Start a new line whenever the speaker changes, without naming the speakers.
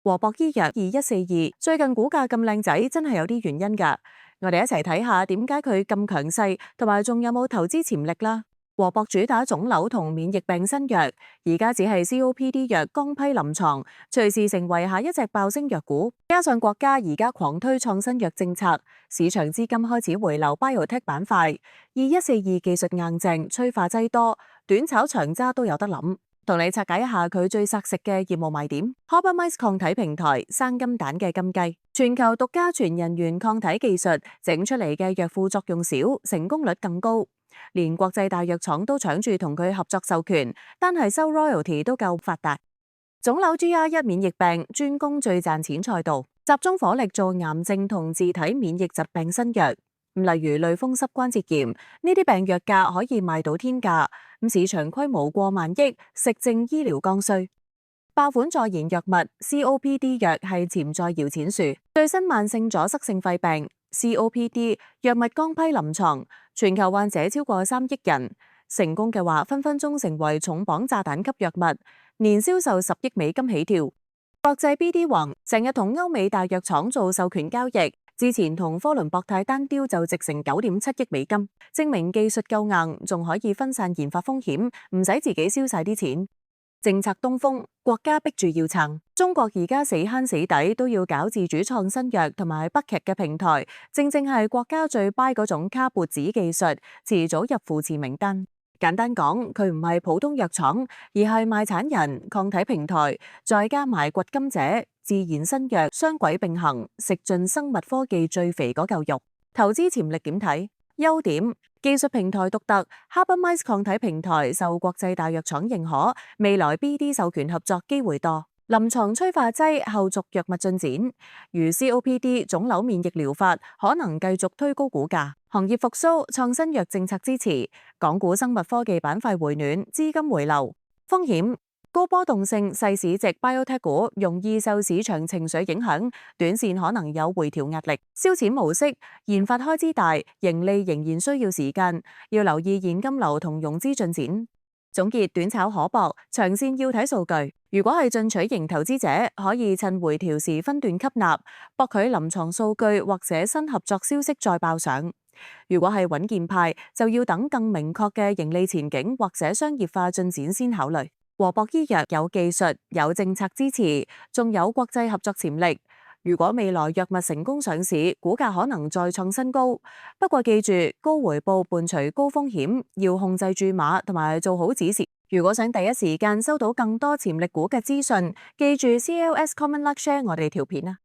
和博醫藥2142最近股價咁靚仔，真係有啲原因㗎。我哋一齊睇下點解佢咁強勢，同埋仲有冇投資潛力啦。和博主打腫瘤同免疫病新藥，而家只係 COPD 藥剛批臨床，隨時成為下一隻爆升藥股。加上國家而家狂推創新藥政策，市場資金開始回流 Biotech 板塊。2142技術硬淨，催化劑多，短炒長揸都有得諗。同你拆解一下佢最殺食嘅業務賣點。Harbor 抗體平台生金蛋嘅金雞，全球獨家全人源抗體技術，整出嚟嘅藥副作用少，成功率更高。連國際大藥廠都搶住同佢合作授權，單係收 royalty 都夠發達。腫瘤 GR1 免疫病專攻最賺錢賽道，集中火力做癌症同自體免疫疾病新藥。例如類風濕關節炎呢啲病藥價可以賣到天價，市場規模過萬億，食正醫療剛需。爆款助燃藥物 COPD 藥係潛在搖錢樹，最新慢性阻塞性肺病 COPD 藥物剛批臨床，全球患者超過3億人，成功嘅話分分鐘成為重磅炸彈級藥物，年銷售10億美金起跳。國際 BD 王成日同歐美大藥廠做授權交易。之前同科倫博泰單雕就值成9.7億美金，證明技術夠硬，仲可以分散研發風險，唔使自己燒晒啲錢。政策東風，國家逼住要撐，中國而家死慳死抵都要搞自主創新藥同埋北劇嘅平台，正係國家最 buy 嗰種卡脖子技術，遲早入扶持名單。簡單講，佢唔係普通藥廠，而係賣產人、抗體平台，再加埋掘金者、自然新藥雙軌並行，食盡生物科技最肥嗰嚿肉。投資潛力點睇？優點：技術平台獨特 ，Harbor 抗體平台受國際大藥廠認可，未來 BD 授權合作機會多。臨床催化劑後續藥物進展，如 COPD 腫瘤免疫療法，可能繼續推高股價。行業復甦，創新藥政策支持，港股生物科技板塊回暖，資金回流。風險：高波動性、細市值 Biotech 股容易受市場情緒影響，短線可能有回調壓力。燒錢模式，研發開支大，盈利仍然需要時間，要留意現金流同融資進展。總結：短炒可搏，長線要睇數據。如果係進取型投資者，可以趁回調時分段吸納，博取臨床數據或者新合作消息再爆上。如果係穩健派，就要等更明確嘅盈利前景或者商業化進展先考慮。和博醫藥有技術、有政策支持，仲有國際合作潛力。如果未來藥物成功上市，股價可能再創新高。不過記住，高回報伴隨高風險，要控制注碼同埋做好指示。如果想第一時間收到更多潛力股嘅資訊，記住 CLS Common Luck Share 我哋條片啊！